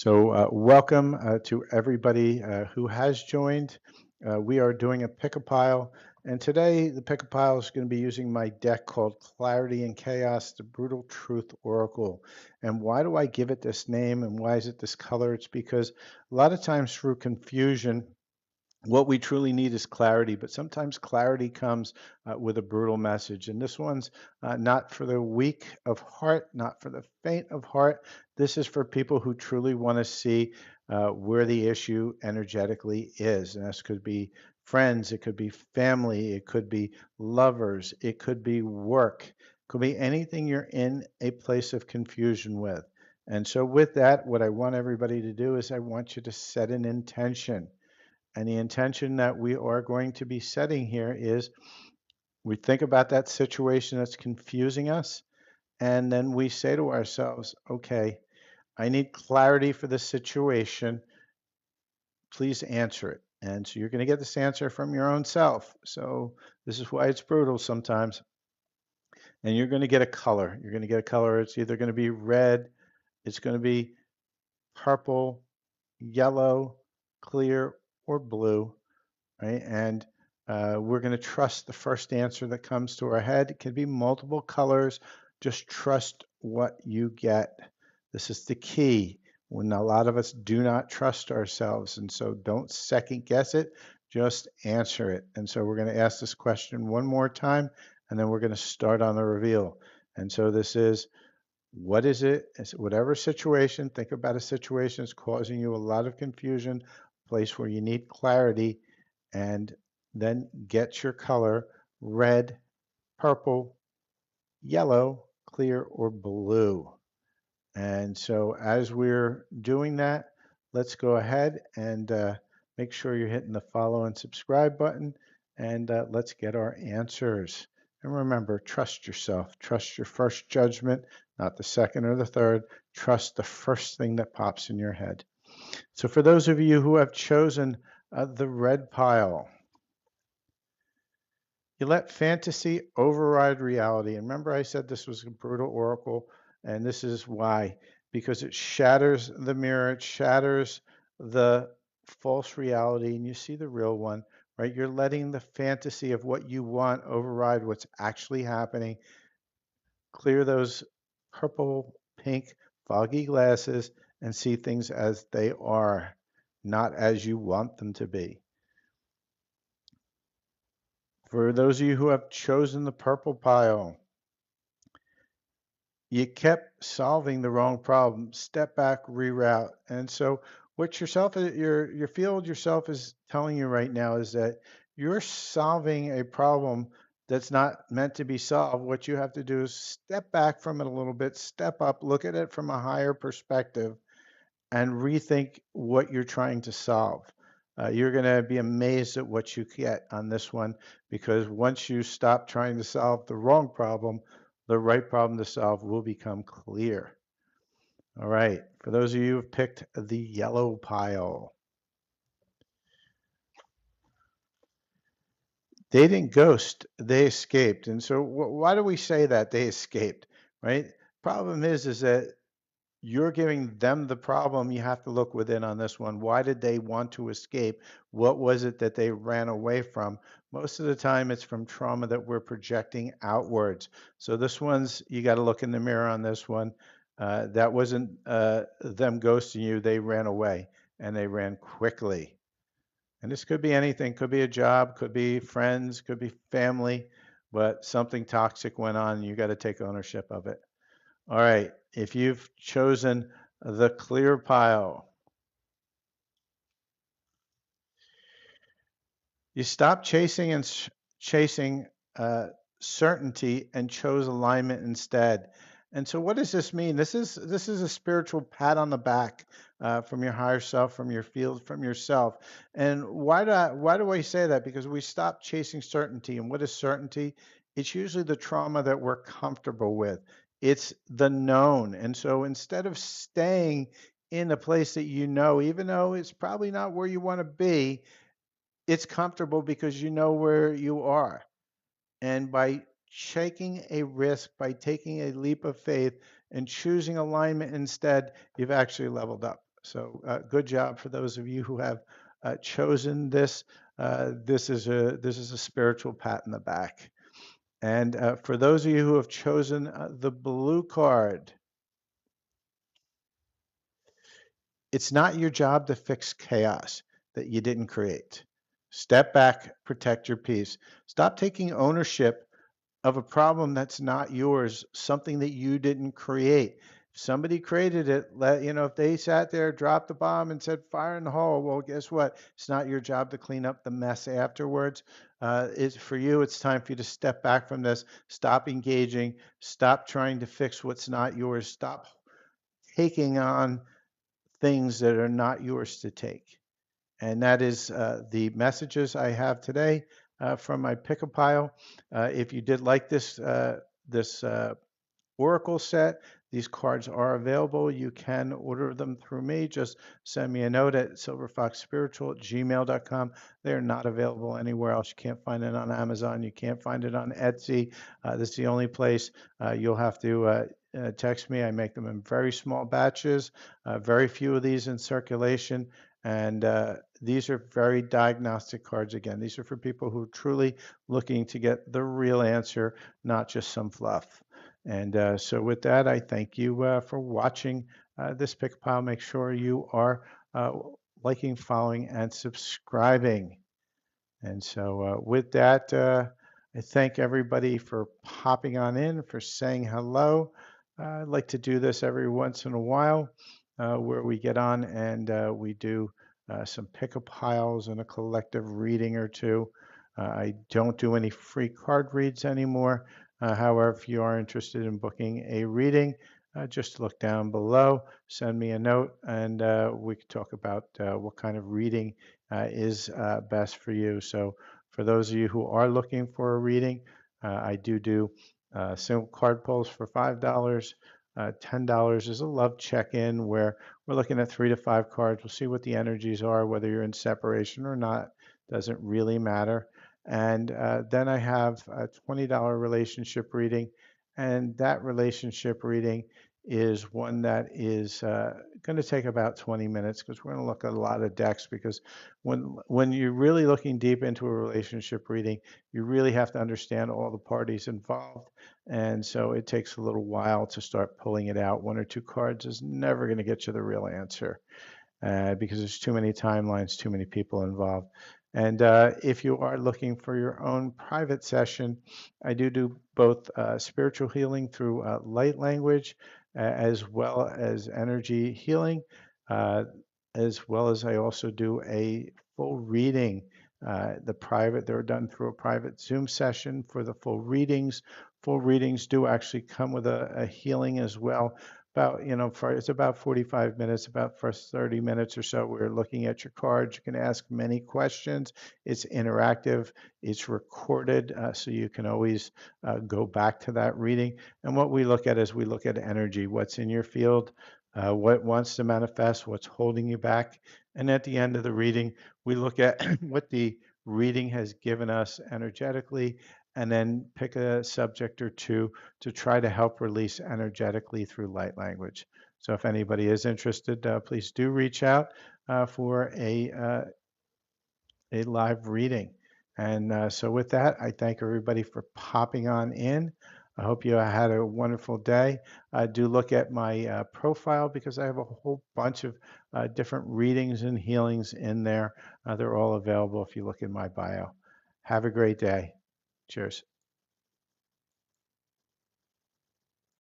Welcome to everybody who has joined. We are doing a pick a pile, and today the pick a pile is going to be using my deck called Clarity and Chaos, the Brutal Truth Oracle. And why do I give it this name and why is it this color? It's because a lot of times through confusion, what we truly need is clarity, but sometimes clarity comes with a brutal message. And this one's not for the weak of heart, not for the faint of heart. This is for people who truly want to see where the issue energetically is. And this could be friends, it could be family, it could be lovers, it could be work, it could be anything you're in a place of confusion with. And so, with that, what I want everybody to do is I want you to set an intention. And the intention that we are going to be setting here is we think about that situation that's confusing us, and then we say to ourselves, okay, I need clarity for this situation. Please answer it. And so you're going to get this answer from your own self. So this is why it's brutal sometimes. And you're going to get a color. You're going to get a color. It's either going to be red, it's going to be purple, yellow, clear, or blue. Right? And we're going to trust the first answer that comes to our head. It can be multiple colors. Just trust what you get. This is the key when a lot of us do not trust ourselves. And so don't second guess it, just answer it. And so we're going to ask this question one more time, and then we're going to start on the reveal. And so this is, what is it? It's whatever situation, think about a situation that's causing you a lot of confusion, a place where you need clarity, and then get your color red, purple, yellow, clear, or blue. And so as we're doing that, let's go ahead and make sure you're hitting the follow and subscribe button, and let's get our answers. And remember, trust yourself. Trust your first judgment, not the second or the third. Trust the first thing that pops in your head. So for those of you who have chosen the red pile, you let fantasy override reality. And remember, I said this was a brutal oracle, and this is why. Because it shatters the mirror, it shatters the false reality, and you see the real one, right? You're letting the fantasy of what you want override what's actually happening. Clear those purple, pink, foggy glasses and see things as they are, not as you want them to be. For those of you who have chosen the purple pile, you kept solving the wrong problem. Step back, reroute. And so what your field yourself is telling you right now is that you're solving a problem that's not meant to be solved. What you have to do is step back from it a little bit, step up, look at it from a higher perspective, and rethink what you're trying to solve. You're going to be amazed at what you get on this one, because once you stop trying to solve the wrong problem, the right problem to solve will become clear. All right, for those of you who've picked the yellow pile, they didn't ghost, they escaped. And so why do we say that they escaped, right? Problem is that you're giving them the problem. You have to look within on this one. Why did they want to escape? What was it that they ran away from? Most of the time, it's from trauma that we're projecting outwards. So this one's, you got to look in the mirror on this one. That wasn't them ghosting you. They ran away, and they ran quickly. And this could be anything. Could be a job, could be friends, could be family, but something toxic went on, and you got to take ownership of it. All right, if you've chosen the clear pile, you stopped chasing and chasing certainty and chose alignment instead. And so, what does this mean? This is a spiritual pat on the back from your higher self, from your field, from yourself. And why do I say that? Because we stop chasing certainty. And what is certainty? It's usually the trauma that we're comfortable with. It's the known. And so, instead of staying in a place that you know, even though it's probably not where you want to be, it's comfortable because you know where you are. And by taking a risk, by taking a leap of faith and choosing alignment instead, you've actually leveled up. Good job for those of you who have chosen this. This is a spiritual pat in the back. And for those of you who have chosen the blue card, it's not your job to fix chaos that you didn't create. Step back, protect your peace. Stop taking ownership of a problem that's not yours, something that you didn't create. If somebody created it, if they sat there, dropped the bomb and said fire in the hole, well, guess what? It's not your job to clean up the mess afterwards. It's for you, it's time for you to step back from this, stop engaging, stop trying to fix what's not yours, stop taking on things that are not yours to take. And that is the messages I have today from my pick a pile. If you did like this Oracle set, these cards are available. You can order them through me. Just send me a note at silverfoxspiritual@gmail.com. They're not available anywhere else. You can't find it on Amazon. You can't find it on Etsy. This is the only place. You'll have to text me. I make them in very small batches, very few of these in circulation. And these are very diagnostic cards. Again, these are for people who are truly looking to get the real answer, not just some fluff. And so with that, I thank you for watching this pick pile. Make sure you are uh, liking, following, and subscribing. And so with that, I thank everybody for popping on in, for saying hello. I'd like to do this every once in a while where we get on and we do some pick-up piles and a collective reading or two. I don't do any free card reads anymore. However, if you are interested in booking a reading, just look down below, send me a note, and we can talk about what kind of reading is best for you. So for those of you who are looking for a reading, I do single card pulls for $5. $10 is a love check-in where we're looking at 3 to 5 cards. We'll see what the energies are, whether you're in separation or not. Doesn't really matter. And then I have a $20 relationship reading, and that relationship reading is one that is going to take about 20 minutes because we're going to look at a lot of decks because when you're really looking deep into a relationship reading, you really have to understand all the parties involved. And so it takes a little while to start pulling it out. 1 or 2 cards is never going to get you the real answer because there's too many timelines, too many people involved. And if you are looking for your own private session, I do both spiritual healing through light language, as well as energy healing, uh, as well as I also do a full reading. They're done through a private Zoom session for the full readings. Full readings do actually come with a healing as well, it's about 45 minutes, about first 30 minutes or so. We're looking at your cards. You can ask many questions. It's interactive. It's recorded, so you can always go back to that reading. And what we look at is we look at energy, what's in your field, what wants to manifest, what's holding you back. And at the end of the reading, we look at what the reading has given us energetically, and then pick a subject or two to try to help release energetically through light language. So if anybody is interested, please do reach out for a live reading. And so with that, I thank everybody for popping on in. I hope you had a wonderful day. Do look at my profile because I have a whole bunch of different readings and healings in there. They're all available if you look in my bio. Have a great day. Cheers.